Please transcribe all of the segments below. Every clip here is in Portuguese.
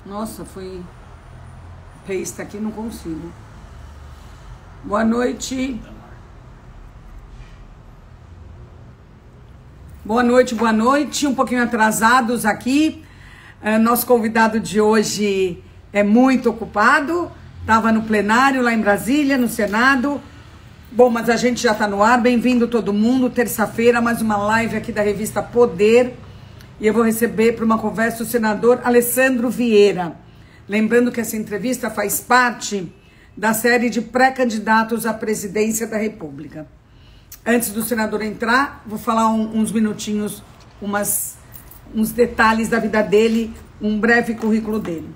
Nossa, foi paste aqui, não consigo. Boa noite. Boa noite, boa noite. Um pouquinho atrasados aqui. Nosso convidado de hoje é muito ocupado. Estava no plenário lá em Brasília, no Senado. Bom, mas a gente já está no ar. Bem-vindo todo mundo. Terça-feira, mais uma live aqui da revista Poder. E eu vou receber para uma conversa o senador Alessandro Vieira. Lembrando que essa entrevista faz parte da série de pré-candidatos à presidência da República. Antes do senador entrar, vou falar uns minutinhos, uns detalhes da vida dele, um breve currículo dele.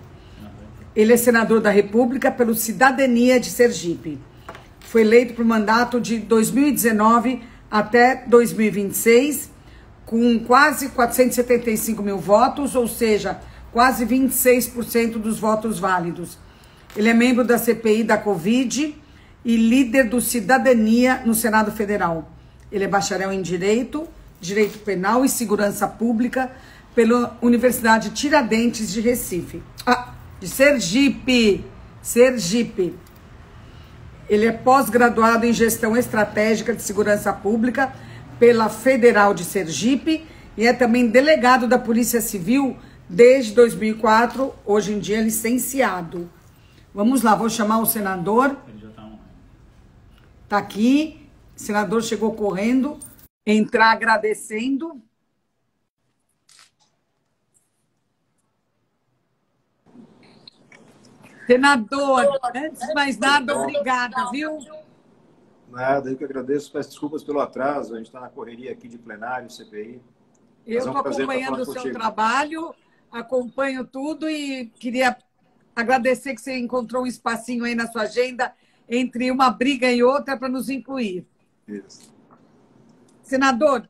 Ele é senador da República pelo Cidadania de Sergipe. Foi eleito para o mandato de 2019 até 2026, com quase 475 mil votos, ou seja, quase 26% dos votos válidos. Ele é membro da CPI da Covid e líder do Cidadania no Senado Federal. Ele é bacharel em Direito, Direito Penal e Segurança Pública pela Universidade Tiradentes de Recife. De Sergipe. Sergipe. Ele é pós-graduado em Gestão Estratégica de Segurança Pública pela Federal de Sergipe e é também delegado da Polícia Civil desde 2004, hoje em dia licenciado. Vamos lá, vou chamar o senador. Ele já está online. Está aqui, o senador chegou correndo, entrar agradecendo. Senador, antes de mais nada, obrigada, viu? Nada, eu que agradeço, peço desculpas pelo atraso, a gente está na correria aqui de plenário, CPI. Eu estou acompanhando o seu trabalho, acompanho tudo e queria agradecer que você encontrou um espacinho aí na sua agenda entre uma briga e outra para nos incluir. Isso. Senador,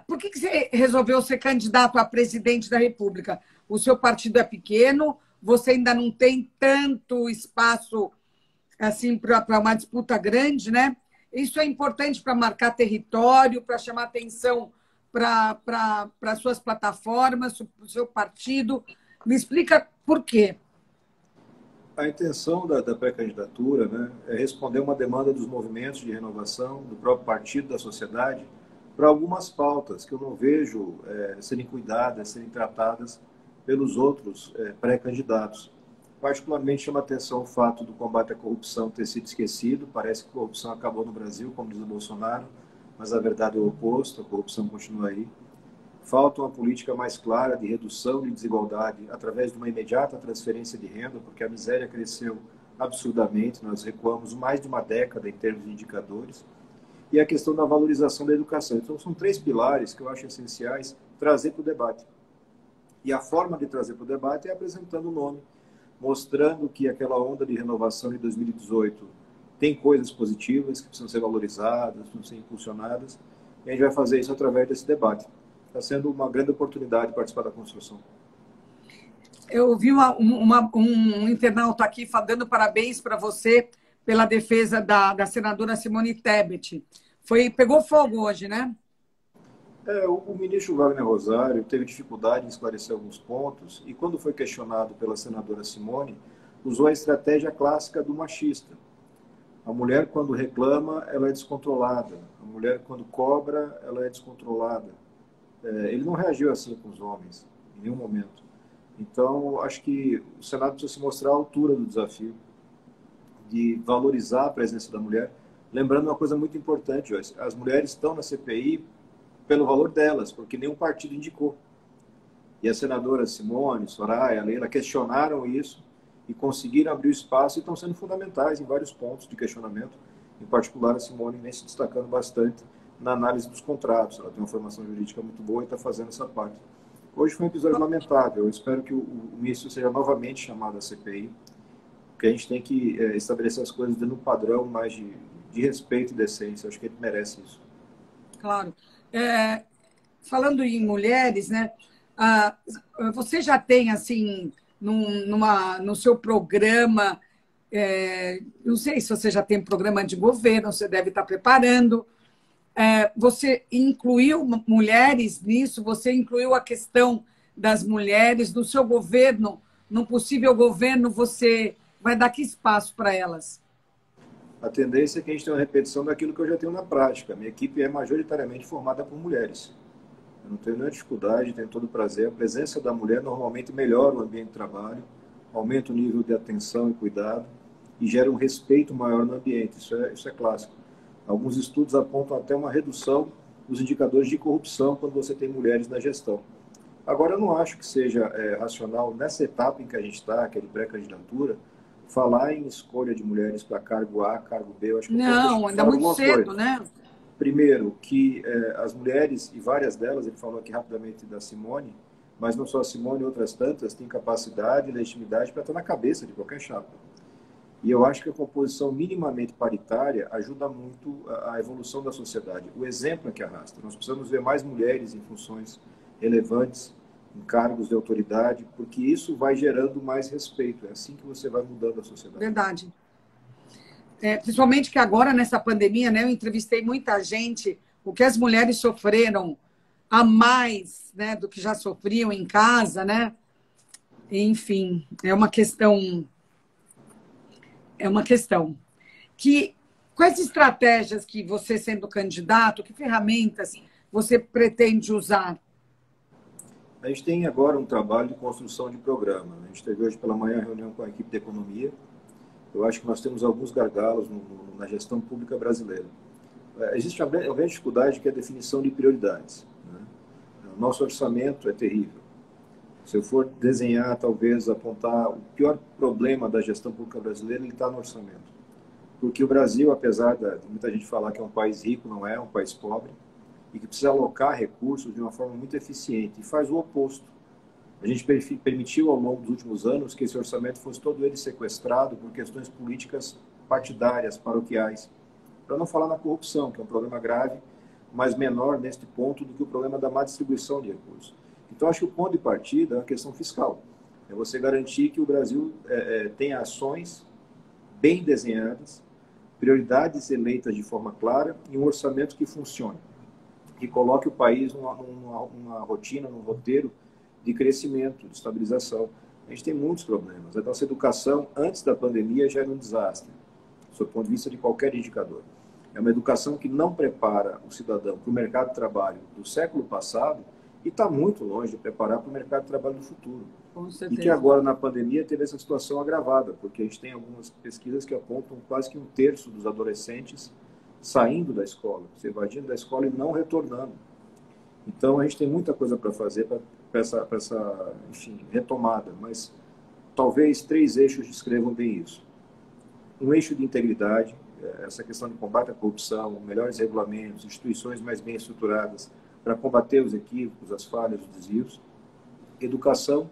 por que você resolveu ser candidato a presidente da República? O seu partido é pequeno, você ainda não tem tanto espaço assim para uma disputa grande, né? Isso é importante para marcar território, para chamar atenção para suas plataformas, para o seu partido. Me explica por quê. A intenção da pré-candidatura, né, é responder uma demanda dos movimentos de renovação, do próprio partido, da sociedade, para algumas pautas que eu não vejo serem cuidadas, serem tratadas pelos outros pré-candidatos. Particularmente chama atenção o fato do combate à corrupção ter sido esquecido. Parece que a corrupção acabou no Brasil, como diz o Bolsonaro, mas a verdade é o oposto, a corrupção continua aí. Falta uma política mais clara de redução de desigualdade através de uma imediata transferência de renda, porque a miséria cresceu absurdamente, nós recuamos mais de uma década em termos de indicadores. E a questão da valorização da educação. Então, são três pilares que eu acho essenciais trazer para o debate. E a forma de trazer para o debate é apresentando o nome, mostrando que aquela onda de renovação de 2018 tem coisas positivas que precisam ser valorizadas, precisam ser impulsionadas, e a gente vai fazer isso através desse debate. Está sendo uma grande oportunidade participar da construção. Eu vi um internauta aqui dando parabéns para você pela defesa da senadora Simone Tebet. Pegou fogo hoje, né? O ministro Wagner Rosário teve dificuldade em esclarecer alguns pontos e, quando foi questionado pela senadora Simone, usou a estratégia clássica do machista. A mulher, quando reclama, ela é descontrolada. A mulher, quando cobra, ela é descontrolada. Ele não reagiu assim com os homens, em nenhum momento. Então, acho que o Senado precisa se mostrar à altura do desafio de valorizar a presença da mulher. Lembrando uma coisa muito importante, Joyce, as mulheres estão na CPI pelo valor delas, porque nenhum partido indicou. E a senadora Simone, Soraya, Leila questionaram isso e conseguiram abrir o espaço e estão sendo fundamentais em vários pontos de questionamento. Em particular, a Simone vem se destacando bastante na análise dos contratos. Ela tem uma formação jurídica muito boa e está fazendo essa parte. Hoje foi um episódio lamentável. Eu espero que o ministro seja novamente chamado à CPI, porque a gente tem que estabelecer as coisas dando um padrão mais de respeito e decência. Acho que ele merece isso. Claro. Falando em mulheres, né? Você já tem, assim, no seu programa, não sei se você já tem programa de governo, você deve estar preparando. Você incluiu mulheres nisso? Você incluiu a questão das mulheres no seu governo? num possível governo, você vai dar que espaço para elas? A tendência é que a gente tenha uma repetição daquilo que eu já tenho na prática. A minha equipe é majoritariamente formada por mulheres. Eu não tenho nenhuma dificuldade, tenho todo o prazer. A presença da mulher normalmente melhora o ambiente de trabalho, aumenta o nível de atenção e cuidado e gera um respeito maior no ambiente. Isso é clássico. Alguns estudos apontam até uma redução dos indicadores de corrupção quando você tem mulheres na gestão. Agora, eu não acho que seja racional, nessa etapa em que a gente está, que é de pré-candidatura, falar em escolha de mulheres para cargo A, cargo B. Eu acho que eu posso Não, ainda falar muito algumas cedo, coisas. né? Primeiro, que as mulheres, e várias delas, ele falou aqui rapidamente da Simone, mas não só a Simone, outras tantas, têm capacidade e legitimidade para estar na cabeça de qualquer chapa. E eu acho que a composição minimamente paritária ajuda muito a evolução da sociedade. O exemplo é que arrasta. Nós precisamos ver mais mulheres em funções relevantes, em cargos de autoridade, porque isso vai gerando mais respeito. É assim que você vai mudando a sociedade. Verdade. Principalmente que agora, nessa pandemia, né, eu entrevistei muita gente, o que as mulheres sofreram a mais, né, do que já sofriam em casa, né? Enfim, é uma questão. Quais estratégias que você, sendo candidato, que ferramentas você pretende usar? A gente tem agora um trabalho de construção de programa. A gente teve hoje pela manhã reunião com a equipe de economia. Eu acho que nós temos alguns gargalos na gestão pública brasileira. Existe uma grande dificuldade que é a definição de prioridades, né? O nosso orçamento é terrível. Se eu for desenhar, talvez apontar o pior problema da gestão pública brasileira, ele está no orçamento. Porque o Brasil, apesar de muita gente falar que é um país rico, não é, é um país pobre, e que precisa alocar recursos de uma forma muito eficiente, e faz o oposto. A gente permitiu, ao longo dos últimos anos, que esse orçamento fosse todo ele sequestrado por questões políticas partidárias, paroquiais, para não falar na corrupção, que é um problema grave, mas menor neste ponto do que o problema da má distribuição de recursos. Então, acho que o ponto de partida é a questão fiscal. É você garantir que o Brasil tenha ações bem desenhadas, prioridades eleitas de forma clara e um orçamento que funcione, que coloque o país numa rotina, num roteiro de crescimento, de estabilização. A gente tem muitos problemas. A nossa educação, antes da pandemia, já era um desastre, do ponto de vista de qualquer indicador. É uma educação que não prepara o cidadão para o mercado de trabalho do século passado e está muito longe de preparar para o mercado de trabalho do futuro. Com certeza. E que agora, na pandemia, teve essa situação agravada, porque a gente tem algumas pesquisas que apontam quase que um terço dos adolescentes saindo da escola, se evadindo da escola e não retornando. Então, a gente tem muita coisa para fazer para essa enfim, retomada, mas talvez 3 eixos descrevam bem isso. Um eixo de integridade, essa questão de combate à corrupção, melhores regulamentos, instituições mais bem estruturadas para combater os equívocos, as falhas, os desvios. Educação,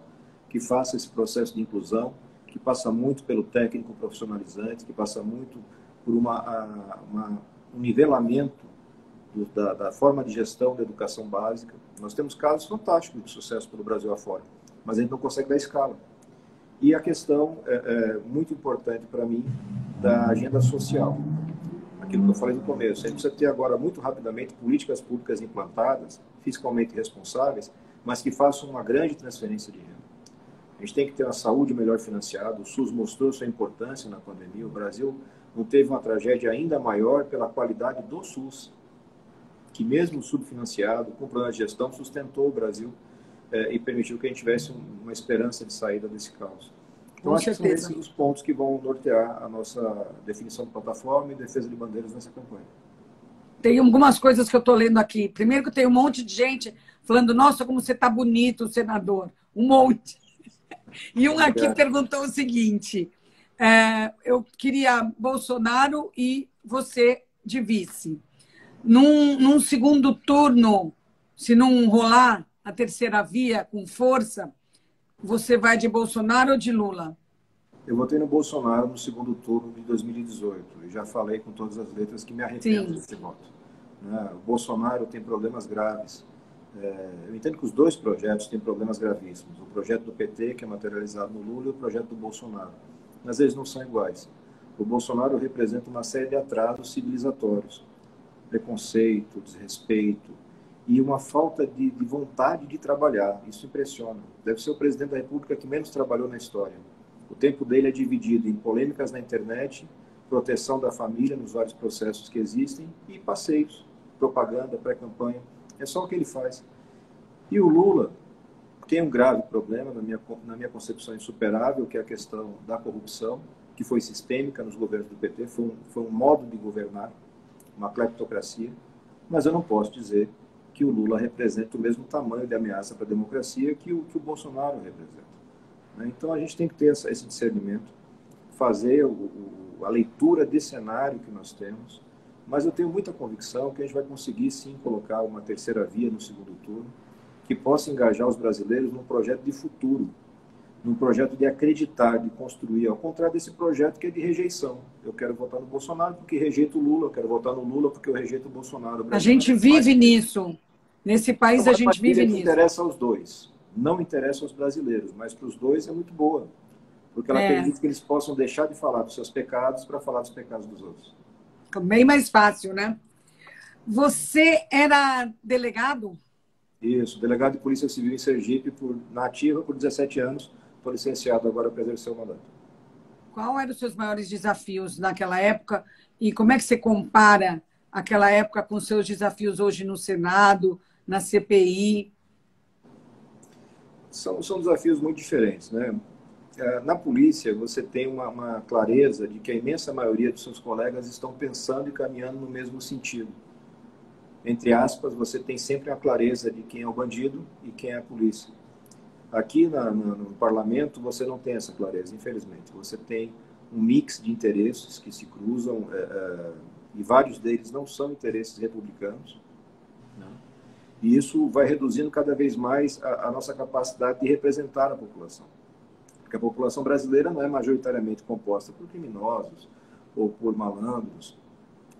que faça esse processo de inclusão, que passa muito pelo técnico profissionalizante, que passa muito por um nivelamento da forma de gestão da educação básica. Nós temos casos fantásticos de sucesso pelo Brasil afora, mas a gente não consegue dar escala. E a questão muito importante para mim da agenda social. Aquilo que eu falei no começo, a gente precisa ter agora muito rapidamente políticas públicas implantadas, fiscalmente responsáveis, mas que façam uma grande transferência de renda. A gente tem que ter uma saúde melhor financiada, o SUS mostrou sua importância na pandemia, o Brasil não teve uma tragédia ainda maior pela qualidade do SUS, que mesmo subfinanciado, com problema de gestão, sustentou o Brasil e permitiu que a gente tivesse uma esperança de saída desse caos. Então, acho que são esses os pontos que vão nortear a nossa definição de plataforma e defesa de bandeiras nessa campanha. Tem algumas coisas que eu estou lendo aqui. Primeiro que tem um monte de gente falando, nossa, como você está bonito, senador. Um monte. E um aqui perguntou o seguinte, eu queria Bolsonaro e você de vice. Num segundo turno, se não rolar a terceira via com força, você vai de Bolsonaro ou de Lula? Eu votei no Bolsonaro no segundo turno de 2018 e já falei com todas as letras que me arrependo desse voto. O Bolsonaro tem problemas graves. Eu entendo que os dois projetos têm problemas gravíssimos. O projeto do PT, que é materializado no Lula, e o projeto do Bolsonaro. Mas eles não são iguais. O Bolsonaro representa uma série de atrasos civilizatórios. Preconceito, desrespeito. e uma falta de vontade de trabalhar. Isso impressiona. Deve ser o presidente da República que menos trabalhou na história. O tempo dele é dividido em polêmicas na internet, proteção da família nos vários processos que existem e passeios, propaganda, pré-campanha. É só o que ele faz. E o Lula tem um grave problema, na minha concepção insuperável, que é a questão da corrupção, que foi sistêmica nos governos do PT, foi um modo de governar, uma cleptocracia, mas eu não posso dizer que o Lula representa o mesmo tamanho de ameaça para a democracia que o Bolsonaro representa. Então a gente tem que ter esse discernimento, fazer a leitura desse cenário que nós temos, mas eu tenho muita convicção que a gente vai conseguir sim colocar uma terceira via no segundo turno, que possa engajar os brasileiros num projeto de futuro, num projeto de acreditar, de construir, ao contrário desse projeto que é de rejeição. Eu quero votar no Bolsonaro porque rejeito o Lula, eu quero votar no Lula porque eu rejeito o Bolsonaro. A gente vive nisso. Nesse país a gente vive nisso. Não interessa aos dois. Não interessa aos brasileiros, mas para os dois é muito boa. Porque ela permite que eles possam deixar de falar dos seus pecados para falar dos pecados dos outros. Fica bem mais fácil, né? Você era delegado? Isso, delegado de Polícia Civil em Sergipe, na ativa por 17 anos. Estou licenciado agora para exercer o mandato. Qual eram os seus maiores desafios naquela época e como é que você compara aquela época com os seus desafios hoje no Senado, na CPI? São desafios muito diferentes, né? Na polícia, você tem uma clareza de que a imensa maioria dos seus colegas estão pensando e caminhando no mesmo sentido. Entre aspas, você tem sempre a clareza de quem é o bandido e quem é a polícia. Aqui no parlamento, você não tem essa clareza, infelizmente. Você tem um mix de interesses que se cruzam, e vários deles não são interesses republicanos, né? E isso vai reduzindo cada vez mais a nossa capacidade de representar a população. Porque a população brasileira não é majoritariamente composta por criminosos ou por malandros,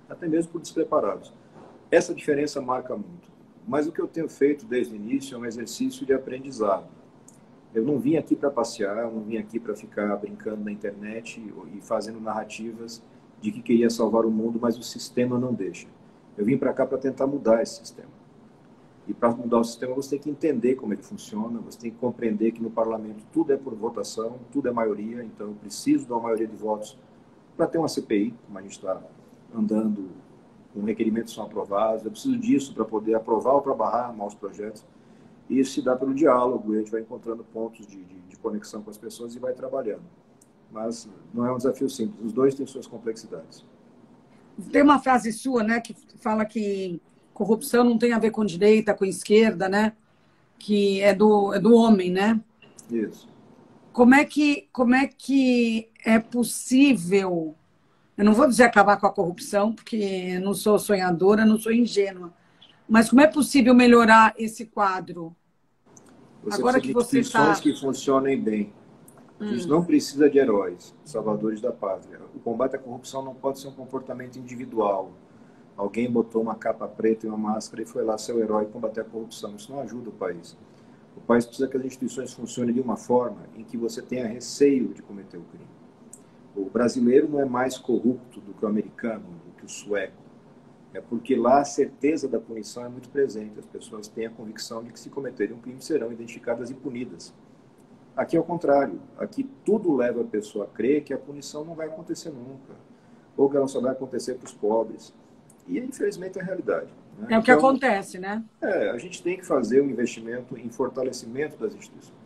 até mesmo por despreparados. Essa diferença marca muito. Mas o que eu tenho feito desde o início é um exercício de aprendizado. Eu não vim aqui para passear, eu não vim aqui para ficar brincando na internet e fazendo narrativas de que queria salvar o mundo, mas o sistema não deixa. Eu vim para cá para tentar mudar esse sistema. E para mudar o sistema, você tem que entender como ele funciona, você tem que compreender que no parlamento tudo é por votação, tudo é maioria, então eu preciso de uma maioria de votos para ter uma CPI, como a gente está andando, com requerimentos são aprovados, eu preciso disso para poder aprovar ou para barrar maus projetos. E isso se dá pelo diálogo, e a gente vai encontrando pontos de conexão com as pessoas e vai trabalhando. Mas não é um desafio simples, os dois têm suas complexidades. Tem uma frase sua, né, que fala que corrupção não tem a ver com direita, com esquerda, né? Que é do homem, né? Isso. Como é que é possível, eu não vou dizer acabar com a corrupção, porque eu não sou sonhadora, não sou ingênua, mas como é possível melhorar esse quadro? Agora que você instituições que funcionem bem. A gente não precisa de heróis, salvadores da pátria. O combate à corrupção não pode ser um comportamento individual. Alguém botou uma capa preta e uma máscara e foi lá ser o herói combater a corrupção. Isso não ajuda o país. O país precisa que as instituições funcionem de uma forma em que você tenha receio de cometer o crime. O brasileiro não é mais corrupto do que o americano, do que o sueco. É porque lá a certeza da punição é muito presente. As pessoas têm a convicção de que se cometerem um crime serão identificadas e punidas. Aqui é o contrário. Aqui tudo leva a pessoa a crer que a punição não vai acontecer nunca. Ou que ela só vai acontecer para os pobres. E, infelizmente, é a realidade. Né? É o que acontece, né? A gente tem que fazer um investimento em fortalecimento das instituições.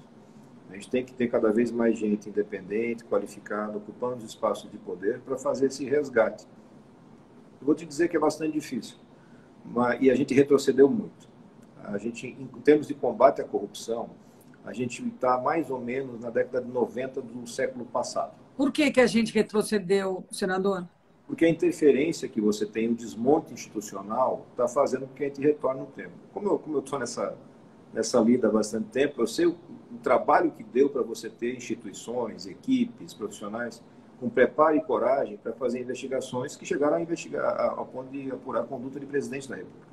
A gente tem que ter cada vez mais gente independente, qualificada, ocupando os espaços de poder para fazer esse resgate. Eu vou te dizer que é bastante difícil. E a gente retrocedeu muito. A gente, em termos de combate à corrupção, a gente está mais ou menos na década de 90 do século passado. Por que a gente retrocedeu, senador? Porque a interferência que você tem, o desmonte institucional, está fazendo com que a gente retorne no tempo. Como eu estou nessa lida há bastante tempo, eu sei o trabalho que deu para você ter instituições, equipes, profissionais, com preparo e coragem para fazer investigações que chegaram a investigar ao ponto de apurar a conduta de presidente da República.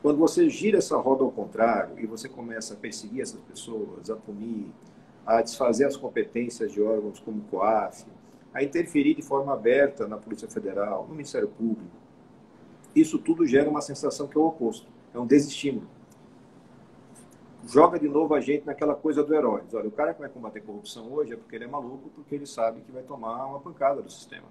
Quando você gira essa roda ao contrário e você começa a perseguir essas pessoas, a punir, a desfazer as competências de órgãos como o COAF, a interferir de forma aberta na Polícia Federal, no Ministério Público, isso tudo gera uma sensação que é o oposto. É um desestímulo. Joga de novo a gente naquela coisa do herói. Diz, olha, o cara que vai combater corrupção hoje é porque ele é maluco, porque ele sabe que vai tomar uma pancada do sistema.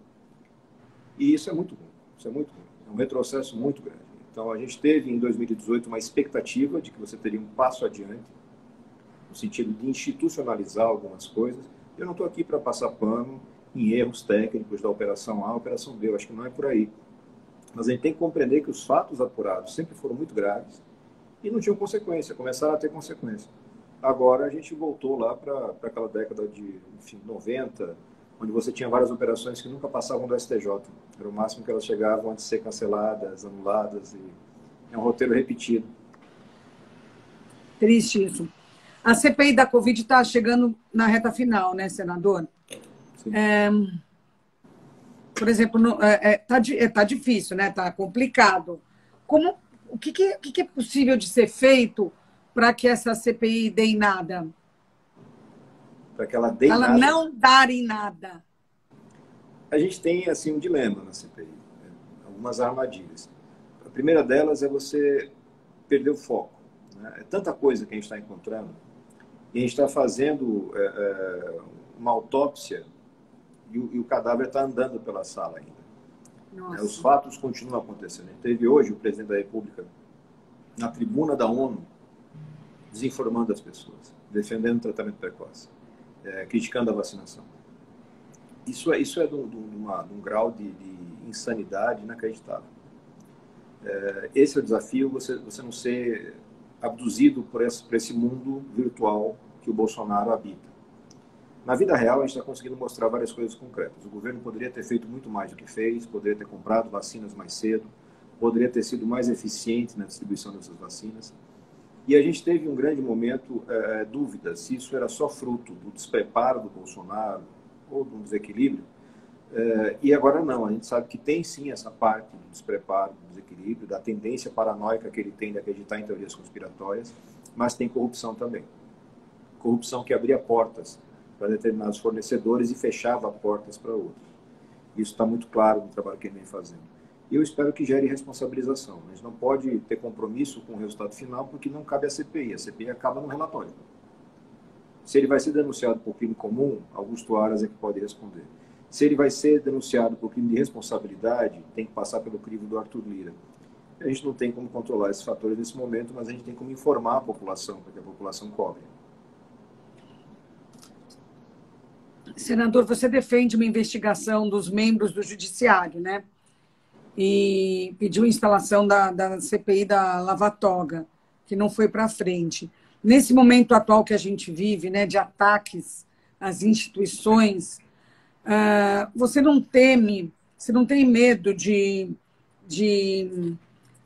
E isso é muito ruim. Isso é muito ruim. É um retrocesso muito grande. Então, a gente teve em 2018 uma expectativa de que você teria um passo adiante, no sentido de institucionalizar algumas coisas. Eu não estou aqui para passar pano em erros técnicos da Operação A, Operação B. Eu acho que não é por aí. Mas a gente tem que compreender que os fatos apurados sempre foram muito graves e não tinham consequência, começaram a ter consequência. Agora a gente voltou lá para aquela década de 90, onde você tinha várias operações que nunca passavam do STJ. Era o máximo que elas chegavam antes de ser canceladas, anuladas, e é um roteiro repetido. Triste isso. A CPI da Covid está chegando na reta final, né, senador? Sim. Por exemplo, tá difícil, né? Tá complicado. O que é possível de ser feito para que essa CPI dê em nada? Para que ela dê em ela nada. Não dar em nada. A gente tem assim um dilema na CPI, né? Algumas armadilhas. A primeira delas é você perder o foco, né? É tanta coisa que a gente está encontrando e a gente está fazendo uma autópsia e o cadáver está andando pela sala ainda. Nossa. Os fatos continuam acontecendo. A gente teve hoje o presidente da República na tribuna da ONU desinformando as pessoas, defendendo o tratamento precoce, criticando a vacinação. Isso é de um grau de insanidade inacreditável. Esse é o desafio, você não ser abduzido por esse mundo virtual que o Bolsonaro habita. Na vida real, a gente está conseguindo mostrar várias coisas concretas. O governo poderia ter feito muito mais do que fez, poderia ter comprado vacinas mais cedo, poderia ter sido mais eficiente na distribuição dessas vacinas. E a gente teve um grande momento, dúvida, se isso era só fruto do despreparo do Bolsonaro ou de um desequilíbrio. E agora não, a gente sabe que tem sim essa parte do despreparo, do desequilíbrio, da tendência paranoica que ele tem de acreditar em teorias conspiratórias, mas tem corrupção também. Corrupção que abria portas para determinados fornecedores e fechava portas para outros. Isso está muito claro no trabalho que ele vem fazendo. E eu espero que gere responsabilização. A gente não pode ter compromisso com o resultado final porque não cabe à CPI. A CPI acaba no relatório. Se ele vai ser denunciado por crime comum, Augusto Aras é que pode responder. Se ele vai ser denunciado por crime de responsabilidade, tem que passar pelo crivo do Arthur Lira. A gente não tem como controlar esses fatores nesse momento, mas a gente tem como informar a população, para que a população cobre. Senador, você defende uma investigação dos membros do Judiciário, né? E pediu a instalação da CPI da Lava Toga, que não foi para frente. Nesse momento atual que a gente vive, né, de ataques às instituições, você não teme, você não tem medo de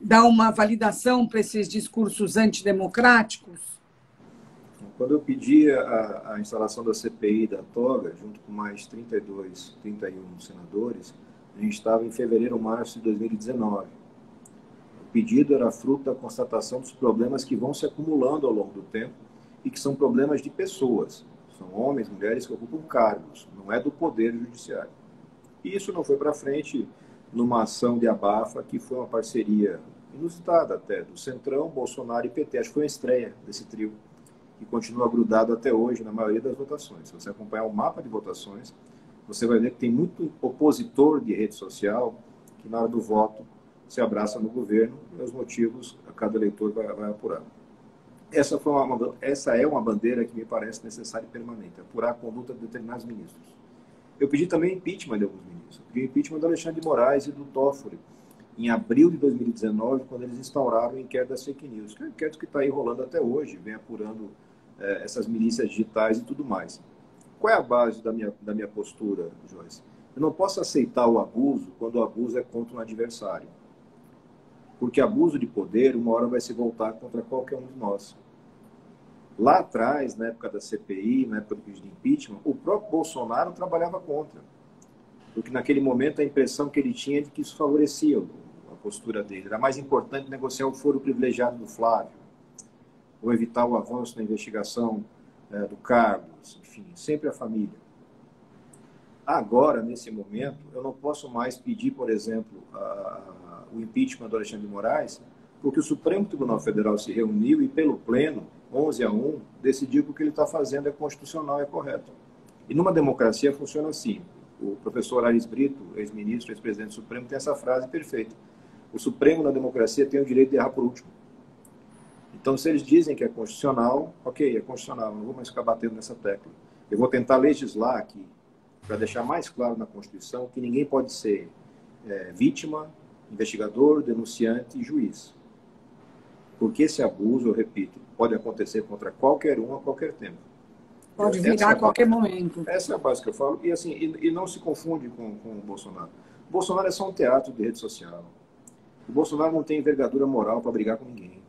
dar uma validação para esses discursos antidemocráticos? Quando eu pedi a instalação da CPI da Toga, junto com mais 31 senadores, a gente estava em fevereiro ou março de 2019. O pedido era fruto da constatação dos problemas que vão se acumulando ao longo do tempo e que são problemas de pessoas. São homens, mulheres que ocupam cargos, não é do poder judiciário. E isso não foi para frente numa ação de abafa, que foi uma parceria inusitada até, do Centrão, Bolsonaro e PT. Acho que foi a estreia desse trio, que continua grudado até hoje na maioria das votações. Se você acompanhar o mapa de votações, você vai ver que tem muito opositor de rede social que na hora do voto se abraça no governo e os motivos cada eleitor vai apurar. Essa é uma bandeira que me parece necessária e permanente, apurar a conduta de determinados ministros. Eu pedi também impeachment de alguns ministros. Eu pedi impeachment do Alexandre de Moraes e do Toffoli, em abril de 2019, quando eles instauraram o inquérito das fake news, que é um inquérito que está aí rolando até hoje, vem apurando essas milícias digitais e tudo mais. Qual é a base da minha postura, Joyce? Eu não posso aceitar o abuso quando o abuso é contra um adversário. Porque abuso de poder, uma hora vai se voltar contra qualquer um de nós. Lá atrás, na época da CPI, na época do pedido de impeachment, o próprio Bolsonaro trabalhava contra. Porque naquele momento a impressão que ele tinha é de que isso favorecia a postura dele. Era mais importante negociar o foro privilegiado do Flávio, ou evitar o avanço na investigação do Carlos, enfim, sempre a família. Agora, nesse momento, eu não posso mais pedir, por exemplo, o impeachment do Alexandre de Moraes, Porque o Supremo Tribunal Federal se reuniu e, pelo Pleno, 11-1, decidiu que o que ele está fazendo é constitucional, é correto. E numa democracia funciona assim. O professor Aris Brito, ex-ministro, ex-presidente do Supremo, tem essa frase perfeita. O Supremo, na democracia, tem o direito de errar por último. Então, se eles dizem que é constitucional, ok, é constitucional, não vou mais ficar batendo nessa tecla. Eu vou tentar legislar aqui, para deixar mais claro na Constituição que ninguém pode ser vítima, investigador, denunciante e juiz. Porque esse abuso, eu repito, pode acontecer contra qualquer um a qualquer tempo. Pode virar a qualquer momento. Essa é a base que eu falo. E, assim, e não se confunde com o Bolsonaro. O Bolsonaro é só um teatro de rede social. O Bolsonaro não tem envergadura moral para brigar com ninguém.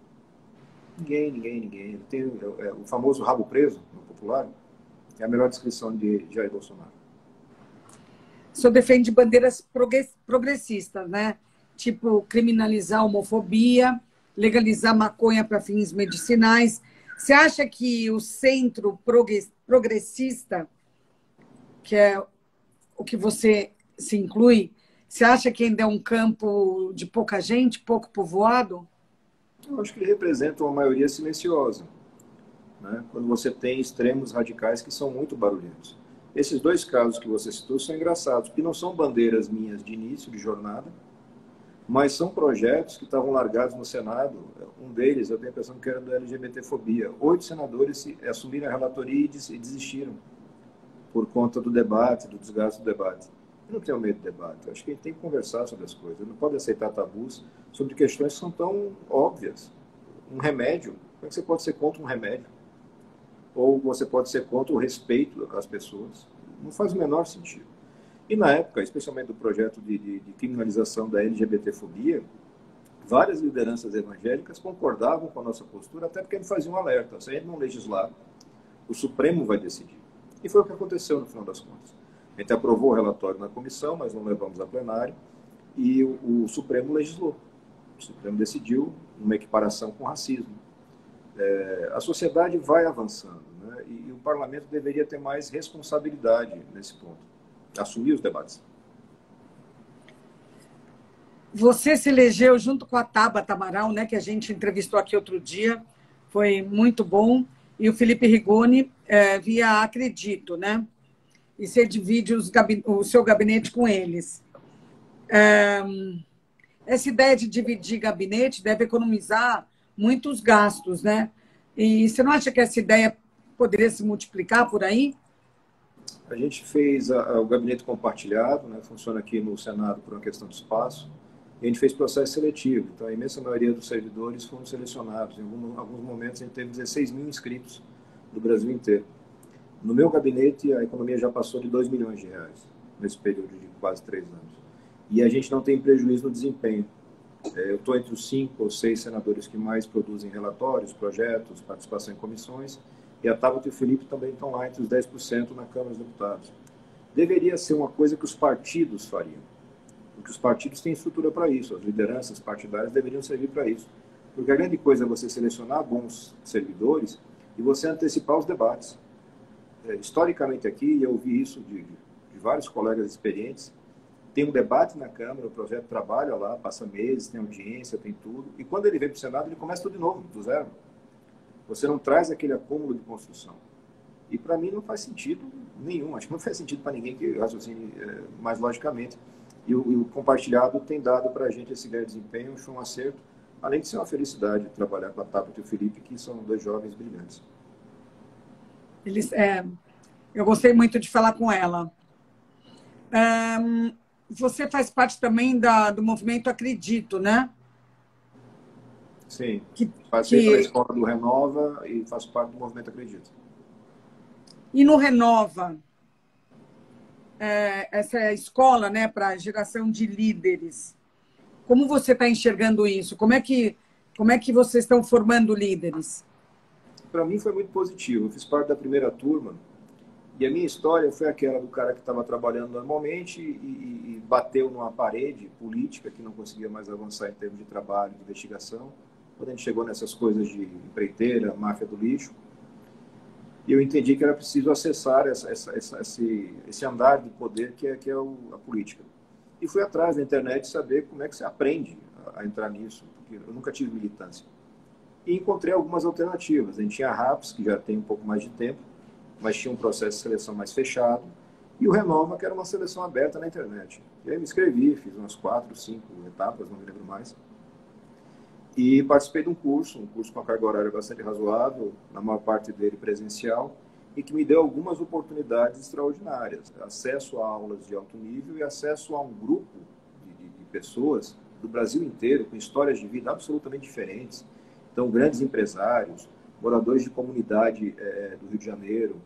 Ninguém. Ele tem o famoso rabo preso, no popular, é a melhor descrição de Jair Bolsonaro. O senhor defende bandeiras progressistas, né? Tipo, criminalizar a homofobia, legalizar maconha para fins medicinais. Você acha que o centro progressista, que é o que você se inclui, você acha que ainda é um campo de pouca gente, pouco povoado? Eu acho que ele representa uma maioria silenciosa, né? Quando você tem extremos radicais que são muito barulhentos. Esses dois casos que você citou são engraçados, porque não são bandeiras minhas de início de jornada, mas são projetos que estavam largados no Senado. Um deles, eu tenho a impressão que era da LGBTfobia. 8 senadores assumiram a relatoria e desistiram por conta do debate, do desgaste do debate. Eu não tenho medo do debate. Eu acho que a gente tem que conversar sobre as coisas. Eu não pode aceitar tabus sobre questões que são tão óbvias. Um remédio, como é que você pode ser contra um remédio? Ou você pode ser contra o respeito às pessoas? Não faz o menor sentido. E na época, especialmente do projeto de criminalização da LGBTfobia, várias lideranças evangélicas concordavam com a nossa postura, até porque eles faziam um alerta. Se a gente não legislar, o Supremo vai decidir. E foi o que aconteceu no final das contas. A gente aprovou o relatório na comissão, mas não levamos a plenário, e o Supremo legislou. O Supremo decidiu uma equiparação com o racismo. A sociedade vai avançando, né? E o parlamento deveria ter mais responsabilidade nesse ponto, assumir os debates. Você se elegeu junto com a Tabata Amaral, né, que a gente entrevistou aqui outro dia, foi muito bom, e o Felipe Rigoni via Acredito, né? E você divide o seu gabinete com eles. Essa ideia de dividir gabinete deve economizar muitos gastos, né? E você não acha que essa ideia poderia se multiplicar por aí? A gente fez o gabinete compartilhado, né? Funciona aqui no Senado por uma questão de espaço. E a gente fez processo seletivo. Então, a imensa maioria dos servidores foram selecionados. Em alguns momentos, a gente teve 16 mil inscritos do Brasil inteiro. No meu gabinete, a economia já passou de 2 milhões de reais, nesse período de quase 3 anos. E a gente não tem prejuízo no desempenho. Eu estou entre os 5 ou 6 senadores que mais produzem relatórios, projetos, participação em comissões, e a Tabata e o Felipe também estão lá entre os 10% na Câmara dos Deputados. Deveria ser uma coisa que os partidos fariam, porque os partidos têm estrutura para isso, as lideranças partidárias deveriam servir para isso. Porque a grande coisa é você selecionar bons servidores e você antecipar os debates. Historicamente aqui, e eu ouvi isso de vários colegas experientes, tem um debate na Câmara, o projeto trabalha lá, passa meses, tem audiência, tem tudo, e quando ele vem para o Senado, ele começa tudo de novo, do zero. Você não traz aquele acúmulo de construção. E para mim não faz sentido nenhum, acho que não faz sentido para ninguém que raciocine mais logicamente. E o compartilhado tem dado para a gente esse ganho de desempenho, foi um acerto, além de ser uma felicidade trabalhar com a Tabata e o Felipe, que são 2 jovens brilhantes. Eu gostei muito de falar com ela. Você faz parte também do movimento Acredito, né? Sim, passei pela escola do Renova e faço parte do movimento Acredito. E no Renova, essa escola, né, para geração de líderes, como você está enxergando isso? Como é que vocês estão formando líderes? Para mim foi muito positivo. Eu fiz parte da primeira turma e a minha história foi aquela do cara que estava trabalhando normalmente e bateu numa parede política que não conseguia mais avançar em termos de trabalho, de investigação. Quando a gente chegou nessas coisas de empreiteira, máfia do lixo, e eu entendi que era preciso acessar esse andar de poder que é a política. E fui atrás da internet saber como é que você aprende a entrar nisso, porque eu nunca tive militância. E encontrei algumas alternativas. A gente tinha a RAPS, que já tem um pouco mais de tempo, mas tinha um processo de seleção mais fechado, e o Renova, que era uma seleção aberta na internet. E aí me inscrevi, fiz umas 4, 5 etapas, não me lembro mais. E participei de um curso com uma carga horária bastante razoável, na maior parte dele presencial, e que me deu algumas oportunidades extraordinárias. Acesso a aulas de alto nível e acesso a um grupo de pessoas do Brasil inteiro, com histórias de vida absolutamente diferentes. Então, grandes empresários, moradores de comunidade do Rio de Janeiro,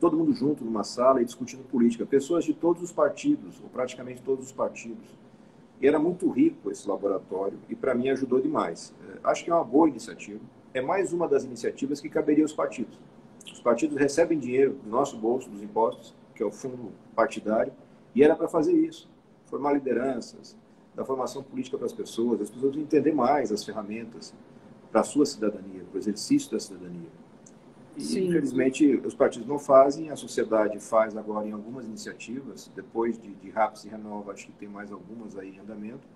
todo mundo junto numa sala e discutindo política. Pessoas de todos os partidos, ou praticamente todos os partidos. E era muito rico esse laboratório e, para mim, ajudou demais. Acho que é uma boa iniciativa. É mais uma das iniciativas que caberia aos partidos. Os partidos recebem dinheiro do nosso bolso, dos impostos, que é o fundo partidário, e era para fazer isso. Formar lideranças, dar formação política para as pessoas entender mais as ferramentas para a sua cidadania, para o exercício da cidadania. E, sim, infelizmente, os partidos não fazem, a sociedade faz agora em algumas iniciativas, depois de RAPS e Renova, acho que tem mais algumas aí em andamento,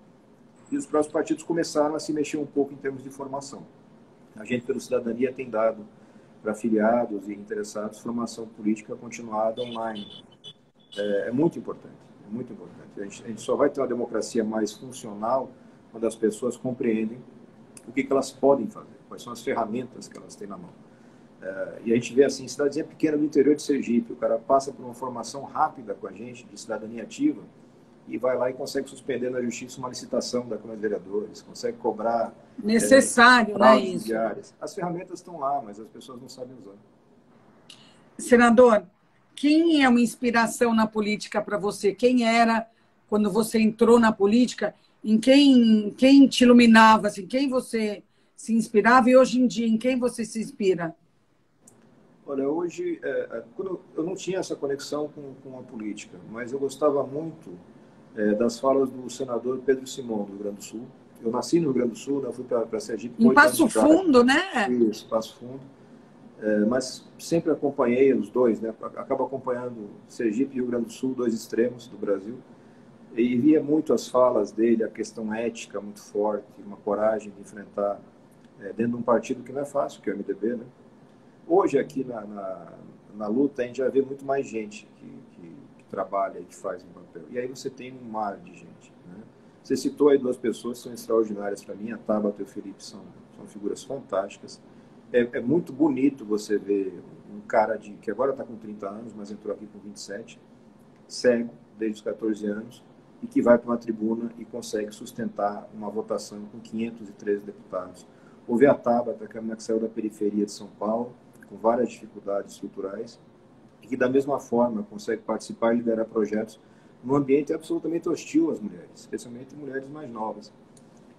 e os próprios partidos começaram a se mexer um pouco em termos de formação. A gente, pelo Cidadania, tem dado para afiliados e interessados formação política continuada online. É muito importante, é muito importante. A gente só vai ter uma democracia mais funcional quando as pessoas compreendem o que elas podem fazer, quais são as ferramentas que elas têm na mão. E a gente vê assim, cidadezinha pequena do interior de Sergipe, o cara passa por uma formação rápida com a gente, de cidadania ativa, e vai lá e consegue suspender na justiça uma licitação da Câmara de Vereadores, consegue cobrar... Necessário, né, isso? Diárias. As ferramentas estão lá, mas as pessoas não sabem usar. Senador, quem é uma inspiração na política para você? Quem era, quando você entrou na política, em quem te iluminava, assim, quem você se inspirava e hoje em dia, em quem você se inspira? Olha, hoje, quando eu não tinha essa conexão com a política, mas eu gostava muito das falas do senador Pedro Simão, do Rio Grande do Sul. Eu nasci no Rio Grande do Sul, né, fui para Sergipe. Em Passo Fundo, né? Isso, Passo Fundo. Mas sempre acompanhei os dois, né? Acabo acompanhando Sergipe e Rio Grande do Sul, dois extremos do Brasil. E via muito as falas dele, a questão ética muito forte, uma coragem de enfrentar dentro de um partido que não é fácil, que é o MDB, né? Hoje, aqui na luta, a gente já vê muito mais gente que trabalha e que faz um papel. E aí você tem um mar de gente, né? Você citou aí duas pessoas que são extraordinárias para mim, a Tabata e o Felipe são figuras fantásticas. É muito bonito você ver um cara que agora está com 30 anos, mas entrou aqui com 27, cego, desde os 14 anos, e que vai para uma tribuna e consegue sustentar uma votação com 513 deputados. Houve a Tabata, que é uma que saiu da periferia de São Paulo, com várias dificuldades estruturais, e que, da mesma forma, consegue participar e liderar projetos num ambiente absolutamente hostil às mulheres, especialmente mulheres mais novas.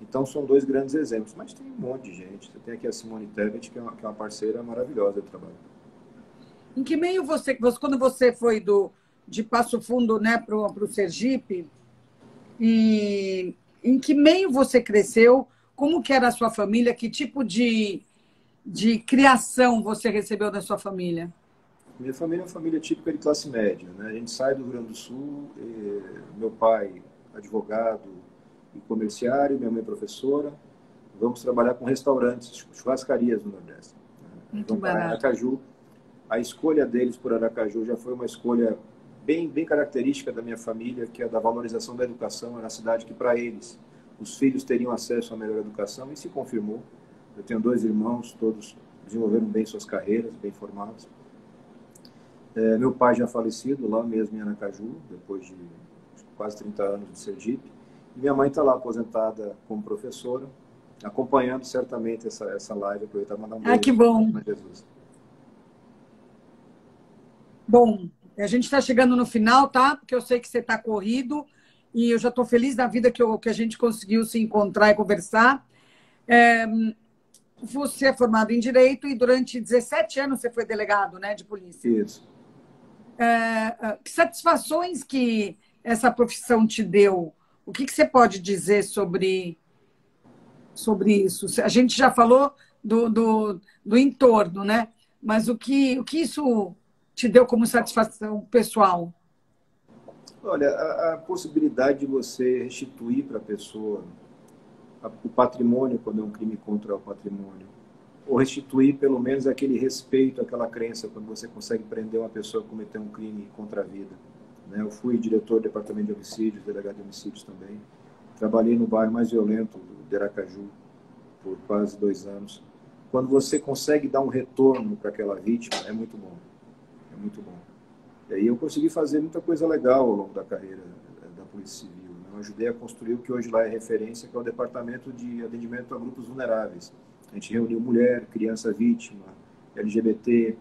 Então, são dois grandes exemplos. Mas tem um monte de gente. Você tem aqui a Simone Tebet, que é uma parceira maravilhosa do trabalho. Em que meio quando você foi de Passo Fundo, né, para o Sergipe, e em que meio você cresceu? Como que era a sua família? Que tipo de criação você recebeu da sua família? Minha família é uma família típica de classe média, né? A gente sai do Rio Grande do Sul, meu pai advogado e comerciário, minha mãe professora. Vamos trabalhar com restaurantes, churrascarias no Nordeste. Muito para barato. Aracaju. A escolha deles por Aracaju já foi uma escolha bem característica da minha família, que é da valorização da educação. Era a cidade que, para eles, os filhos teriam acesso à melhor educação, e se confirmou. Eu tenho 2 irmãos, todos desenvolveram bem suas carreiras, bem formados. Meu pai já falecido, lá mesmo em Aracaju, depois de quase 30 anos de Sergipe. E minha mãe está lá, aposentada como professora, acompanhando certamente essa live. Aproveitar para mandar um beijo. Que bom. Jesus. Bom, a gente está chegando no final, tá? Porque eu sei que você está corrido e eu já estou feliz da vida que a gente conseguiu se encontrar e conversar. Você é formado em Direito e durante 17 anos você foi delegado, né, de polícia. Isso. Que satisfações que essa profissão te deu? O que você pode dizer sobre isso? A gente já falou do entorno, né? Mas o que isso te deu como satisfação pessoal? Olha, a possibilidade de você restituir para a pessoa o patrimônio quando é um crime contra o patrimônio, ou restituir pelo menos aquele respeito, aquela crença, quando você consegue prender uma pessoa que cometeu um crime contra a vida. Né? Eu fui diretor do departamento de homicídios, delegado de homicídios também. Trabalhei no bairro mais violento de Aracaju por quase 2 anos. Quando você consegue dar um retorno para aquela vítima, é muito bom. É muito bom. E aí eu consegui fazer muita coisa legal ao longo da carreira da Polícia Civil. Né? Eu ajudei a construir o que hoje lá é referência, que é o Departamento de Atendimento a Grupos Vulneráveis. A gente reuniu mulher, criança vítima, LGBT,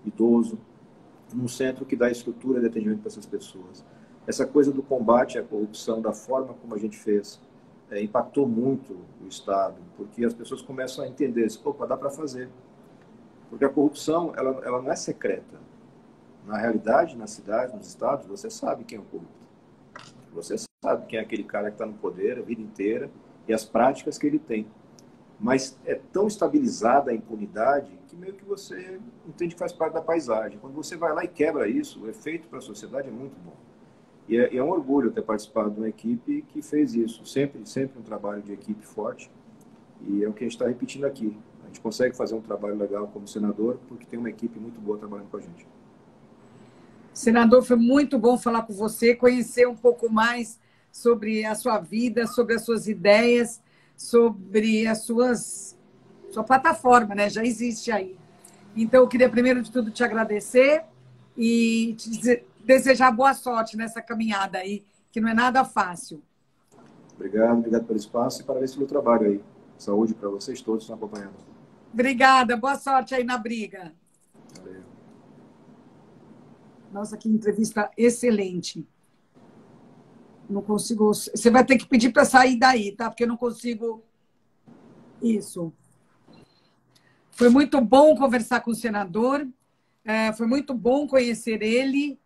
idoso, num centro que dá estrutura de atendimento para essas pessoas. Essa coisa do combate à corrupção, da forma como a gente fez, impactou muito o Estado, porque as pessoas começam a entender, opa, dá para fazer. Porque a corrupção, ela não é secreta. Na realidade, na cidade, nos estados, você sabe quem é o corrupto. Você sabe quem é aquele cara que está no poder a vida inteira e as práticas que ele tem. Mas é tão estabilizada a impunidade que meio que você entende que faz parte da paisagem. Quando você vai lá e quebra isso, o efeito para a sociedade é muito bom. E é um orgulho ter participado de uma equipe que fez isso. Sempre um trabalho de equipe forte. E é o que a gente está repetindo aqui. A gente consegue fazer um trabalho legal como senador porque tem uma equipe muito boa trabalhando com a gente. Senador, foi muito bom falar com você, conhecer um pouco mais sobre a sua vida, sobre as suas ideias, sobre sua plataforma, né? Já existe aí. Então, eu queria, primeiro de tudo, te agradecer e te desejar boa sorte nessa caminhada aí, que não é nada fácil. Obrigado pelo espaço e parabéns pelo trabalho aí. Saúde para vocês todos que estão acompanhando. Obrigada, boa sorte aí na briga. Valeu. Nossa, que entrevista excelente. Não consigo... Você vai ter que pedir para sair daí, tá? Porque eu não consigo... Isso. Foi muito bom conversar com o senador. Foi muito bom conhecer ele.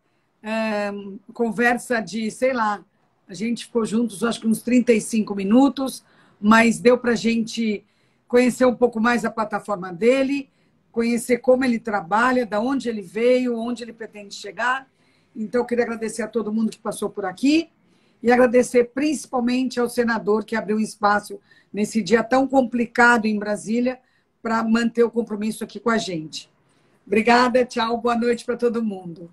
Conversa de, sei lá, a gente ficou juntos, acho que uns 35 minutos, mas deu para a gente conhecer um pouco mais a plataforma dele, conhecer como ele trabalha, de onde ele veio, onde ele pretende chegar. Então, eu queria agradecer a todo mundo que passou por aqui e agradecer principalmente ao senador que abriu um espaço nesse dia tão complicado em Brasília para manter o compromisso aqui com a gente. Obrigada, tchau, boa noite para todo mundo.